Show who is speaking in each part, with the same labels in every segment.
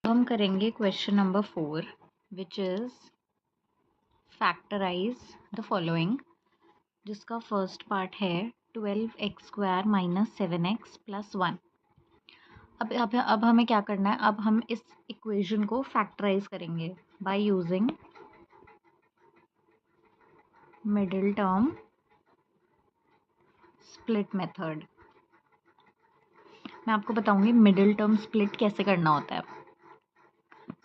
Speaker 1: हम करेंगे question number 4 which is factorise the following, जिसका फर्स्ट पार्ट है 12x² - 7x + 1। अब हमें क्या करना है, अब हम इस इक्वेशन को फैक्टराइज करेंगे by using middle term split method. मैं आपको बताऊंगी मिडिल टर्म स्प्लिट कैसे करना होता है।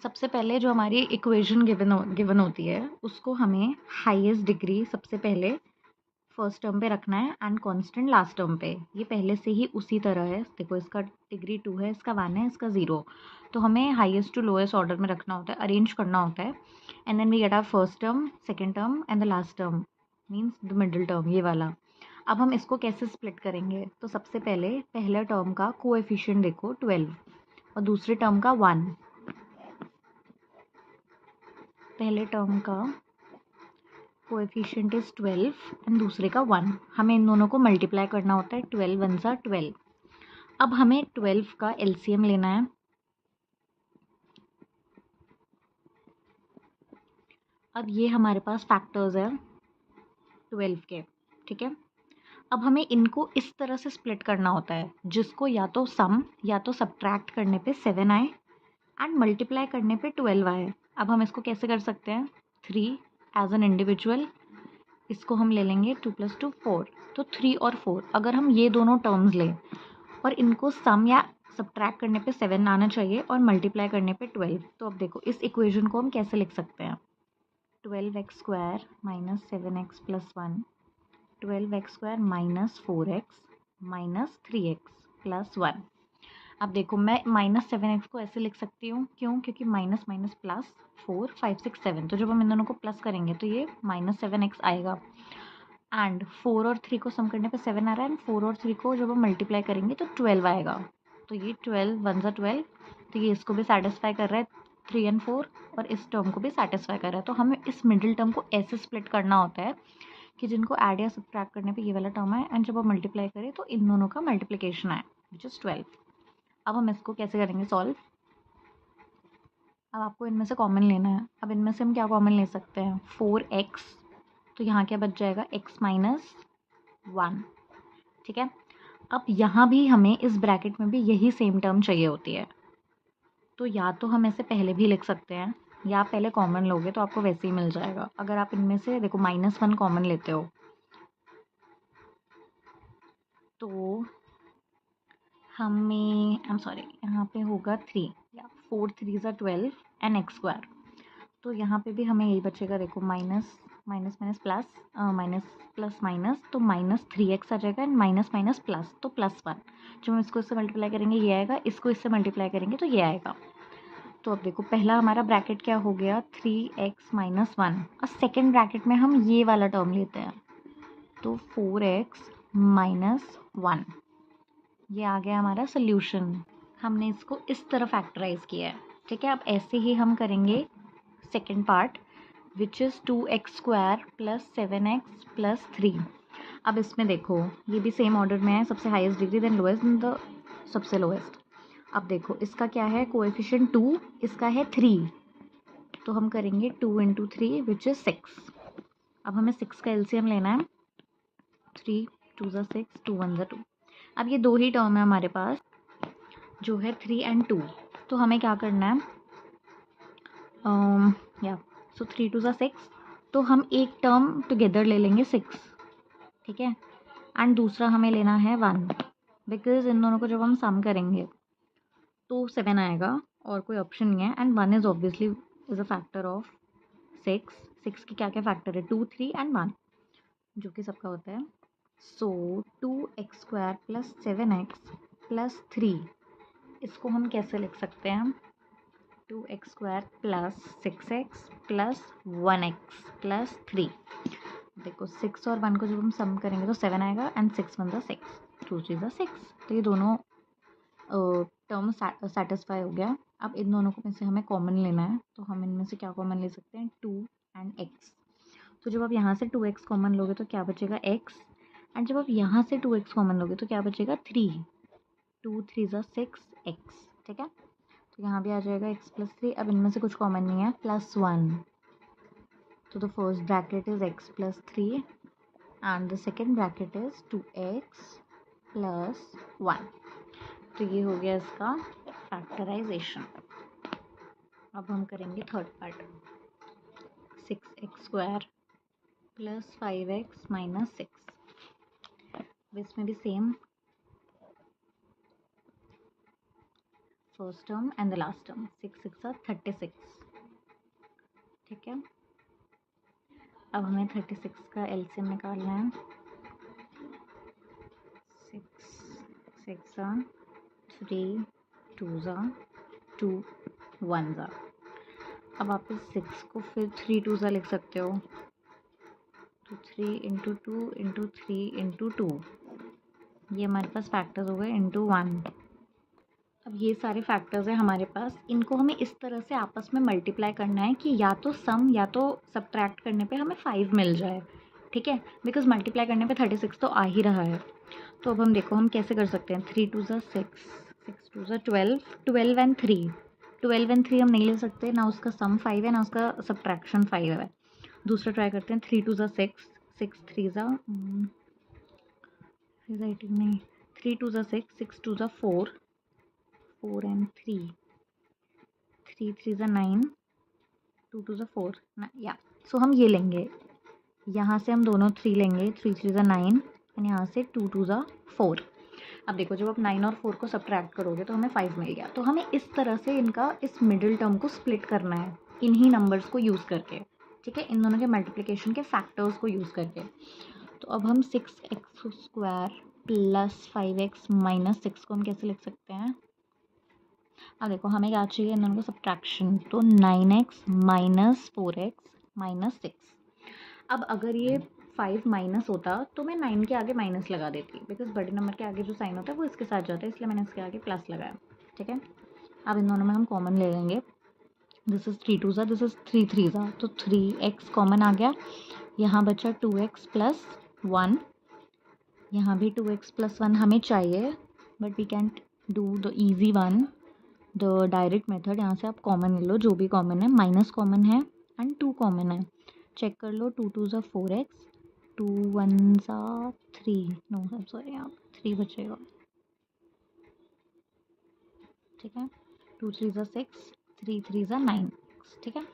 Speaker 1: सबसे पहले जो हमारी इक्वेशन गिवन होती है उसको हमें हाईएस्ट डिग्री सबसे पहले फर्स्ट टर्म पे रखना है एंड कांस्टेंट लास्ट टर्म पे। ये पहले से ही उसी तरह है, देखो इसका डिग्री 2 है, इसका 1 है, इसका 0। तो हमें हाईएस्ट टू लोएस्ट ऑर्डर में रखना होता है, अरेंज करना होता है। And then we get our first term, second term and the last term means the middle term, ये वाला। अब हम इसको कैसे स्प्लिट करेंगे, तो सबसे पहले पहले टर्म का कोएफिशिएंट देखो 12 और दूसरे टर्म का 1। पहले टर्म का कोएफिशिएंट इज 12 एंड दूसरे का 1। हमें इन दोनों को मल्टीप्लाई करना होता है, 12 1 सा 12। अब हमें 12 का एलसीएम लेना है। अब ये हमारे पास फैक्टर्स है 12 के, ठीक है। अब हमें इनको इस तरह से स्प्लिट करना होता है जिसको या तो सम या तो सब्ट्रैक्ट करने पे 7 आए एंड मल्टीप्लाई करने पे 12 आए। अब हम इसको कैसे कर सकते हैं, 3 एज एन इंडिविजुअल, इसको हम ले लेंगे 2 + 2 4। तो 3 और 4 अगर हम ये दोनों टर्म्स लें और इनको सम या सब्ट्रैक्ट करने पे 7 आना चाहिए और मल्टीप्लाई करने पे 12। तो अब देखो इस इक्वेशन को हम कैसे लिख सकते हैं, 12x² - 7x + 1, 12x² - 4x - 3x + 1। अब देखो मैं -7x को ऐसे लिख सकती हूँ, क्यों, क्योंकि माइनस माइनस प्लस 4 5 6 7, तो जब हम इन दोनों को प्लस करेंगे तो ये -7x आएगा। एंड 4 और 3 को सम करने पे 7 आ रहा है एंड 4 और 3 को जब हम मल्टीप्लाई करेंगे तो 12 आएगा। तो ये 12 1 सा 12, तो ये इसको भी सेटिस्फाई कर रहा है 3 एंड 4 और इस टर्म को भी सेटिस्फाई कर रहा है। तो हमें इस मिडिल टर्म को ऐसे स्प्लिट करना होता है कि जिनको ऐड या सब्ट्रैक्ट करने पे ये वाला टर्म आए एंड जब हम मल्टीप्लाई करें तो इन दोनों का मल्टीप्लिकेशन आए विच इज़ 12। अब हम इसको कैसे करेंगे सॉल्व। अब आपको इनमें से कॉमन लेना है। अब इनमें से हम क्या कॉमन ले सकते हैं, 4x, तो यहाँ क्या बच जाएगा x - 1, ठीक है। अब यहाँ भी हमें इस ब्रैकेट में भी यही सेम टर्म चाहिए होती है, तो या तो हम ऐसे पहले भी लिख सकते हैं या आप पहले कॉमन लोगे तो आपको वैसे ही मिल जाएगा। अगर आप इनमें से देखो -1 कॉमन लेते हो तो हमें यहाँ पे होगा 3 या 4 3 ज़ा 12 एंड x²। तो यहाँ पे भी हमें यही बचेगा, देखो minus minus minus plus minus plus minus, तो -3x आ जाएगा एंड माइनस माइनस प्लस, तो +1। जब हम इसको इससे मल्टीप्लाई करेंगे ये आएगा, इसको इससे मल्टीप्लाई करेंगे तो ये आएगा। तो अब देखो पहला हमारा ब्रैकेट क्या हो गया, 3x - 1 और सेकेंड ब्रैकेट में हम ये वाला टर्म लेते हैं तो 4x - 1। ये आ गया हमारा सोल्यूशन। हमने इसको इस तरह फैक्टराइज किया है, ठीक है। अब ऐसे ही हम करेंगे second part which is 2x² + 7x + 3। अब इसमें देखो ये भी सेम ऑर्डर में है, सबसे highest degree then lowest then the सबसे लोएस्ट। अब देखो इसका क्या है, कोएफिशिएंट 2, इसका है 3, तो हम करेंगे 2 × 3 विच इज़ 6। अब हमें 6 का एलसीएम लेना है, 3 2 ज़ा 6 2 1 ज़ा 2। अब ये दो ही टर्म है हमारे पास जो है 3 एंड 2, तो हमें क्या करना है, या सो 3 2 ज़ा 6, तो हम एक टर्म टुगेदर ले लेंगे 6, ठीक है। एंड दूसरा हमें लेना है 1, बिकॉज इन दोनों को जब हम सम करेंगे तो 7 आएगा और कोई ऑप्शन नहीं है। And 1 is obviously is a factor of 6। 6 के क्या क्या फैक्टर है, 2 3 एंड 1 जो कि सबका होता है। सो 2x² + 7x + 3, इसको हम कैसे लिख सकते हैं, 2x² + 6x + 1x + 3। देखो 6 और 1 को जब हम सम करेंगे तो 7 आएगा एंड 6 1 ज़ा 6 2 3 ज़ा 6, तो ये दोनों टर्म सेटिस्फाई हो गया। अब इन दोनों को में से हमें कॉमन लेना है, तो हम इनमें से क्या कॉमन ले सकते हैं, 2 एंड x। तो जब आप यहाँ से 2x कॉमन लोगे तो क्या बचेगा, x, एंड जब आप यहाँ से 2x कॉमन लोगे तो क्या बचेगा, 3। 2 3 ज़ा 6 x, ठीक है। तो यहाँ भी आ जाएगा x+3। अब इनमें से कुछ कॉमन नहीं है, +1, तो the first bracket is x+3 and the second bracket is 2x+1। तो ये हो गया इसका फैक्टराइजेशन। अब हम करेंगे थर्ड पार्ट, 6x² + 5x - 6। इसमें भी same, first term and the last term, 6 6 36। ठीक है, अब हमें 36 का एलसीएम निकालना है। 6 6 3 2 2 1। अब आप इस 6 को फिर 3 2 लिख सकते हो, तो 3 × 2 × 3 × 2, ये हमारे पास फैक्टर्स हो गए ×1। अब ये सारे फैक्टर्स हैं हमारे पास, इनको हमें इस तरह से आपस में मल्टीप्लाई करना है कि या तो सम या तो सब्ट्रैक्ट करने पे हमें 5 मिल जाए। ठीक है, बिकॉज मल्टीप्लाई करने पे 36 तो आ ही रहा है। तो अब हम देखो हम कैसे कर सकते हैं। 3 2 6 6 2 12, 12 and 3, 12 and 3 हम नहीं ले सकते, ना उसका सम 5 है ना उसका सब्ट्रैक्शन 5 है। दूसरा ट्राई करते हैं, 3 2 6 6 3 राइटिंग नहीं, 3 2 6 6 2 4 4 and 3 3 3 9 2 2 4 या। सो हम ये लेंगे, यहाँ से हम दोनों 3 लेंगे, 3 3 9 एंड यहाँ से 2 2 4। अब देखो जब आप 9 और 4 को सब्ट्रैक्ट करोगे तो हमें 5 मिल गया। तो हमें इस तरह से इनका इस मिडिल टर्म को स्प्लिट करना है इन्हीं नंबर्स को यूज़ करके। ठीक है, इन दोनों के मल्टीप्लिकेशन के फैक्टर्स को यूज़ करके। तो अब हम 6x² + 5x - 6 को हम कैसे लिख सकते हैं। अब देखो हमें क्या चाहिए, इन दोनों को सब्ट्रैक्शन, तो 9x - 4x - 6। अब अगर ये 5 माइनस होता तो मैं 9 के आगे माइनस लगा देती, बिकॉज बड़े नंबर के आगे जो साइन होता है वो इसके साथ जाता है, इसलिए मैंने इसके आगे प्लस लगाया। ठीक है, अब इन दोनों में हम कॉमन ले लेंगे। दिस इज़ 3 2 दिस इज़ 3 3 तो 3x कॉमन आ गया। यहाँ बचा 2x + 1, यहाँ भी 2x + 1 हमें चाहिए, but we can't do the easy one, the direct method. यहाँ से आप कॉमन ले लो, जो भी कॉमन है, माइनस कॉमन है एंड 2 कॉमन है। चेक कर लो, 2 2 4x, 2 1 3, no I am sorry, यहाँ 3 बचेगा। ठीक है, 2 3 6, 3 3 9। ठीक है,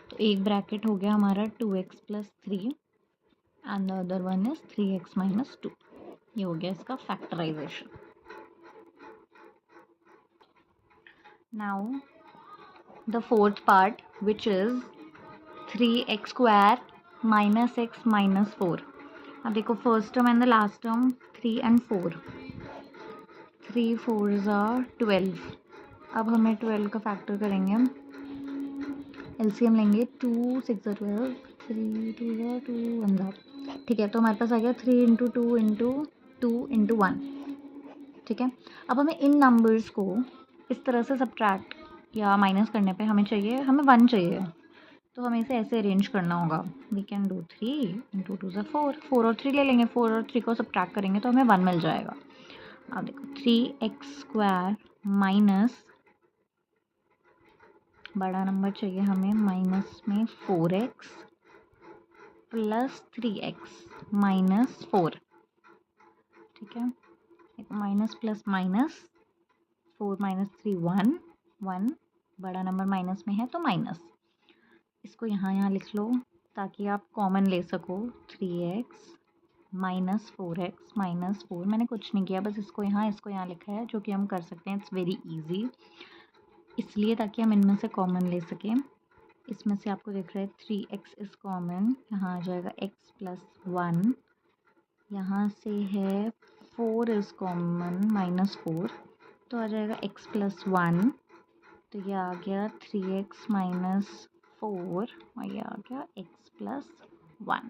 Speaker 1: तो एक ब्रैकेट हो गया हमारा 2x + 3 and the other one is 3x - 2। ये हो गया इसका factorisation. Now the fourth part which is 3x² - x - 4। अब देखो first term and the last term 3 and 4, 3 4 12। अब हमें 12 का फैक्टर करेंगे, एलसीएम लेंगे, 2 6 12, 3 2 2 1। ठीक है, तो हमारे पास आ गया 3 × 2 × 2 × 1। ठीक है, अब हमें इन नंबर्स को इस तरह से सब्ट्रैक्ट या माइनस करने पे हमें चाहिए, हमें 1 चाहिए, तो हमें इसे ऐसे अरेंज करना होगा। वी कैन डू 3 × 2 4, 4 और 3 ले लेंगे, 4 और 3 को सब्ट्रैक्ट करेंगे तो हमें 1 मिल जाएगा। अब देखो 3x² माइनस, बड़ा नंबर चाहिए हमें, माइनस में 4x + 3x - 4। ठीक है, माइनस प्लस माइनस, 4 - 3 1 1, बड़ा नंबर माइनस में है तो माइनस। इसको यहाँ लिख लो ताकि आप कॉमन ले सको। 3x - 4x - 4, मैंने कुछ नहीं किया, बस इसको यहाँ लिखा है, जो कि हम कर सकते हैं। इट्स वेरी इजी, इसलिए ताकि हम इनमें से कॉमन ले सकें। इसमें से आपको दिख रहा है 3x इज़ कॉमन, यहाँ आ जाएगा x + 1, यहाँ से है 4 इज़ कॉमन -4, तो आ जाएगा x + 1, तो ये आ गया 3x - 4 और ये आ गया x + 1।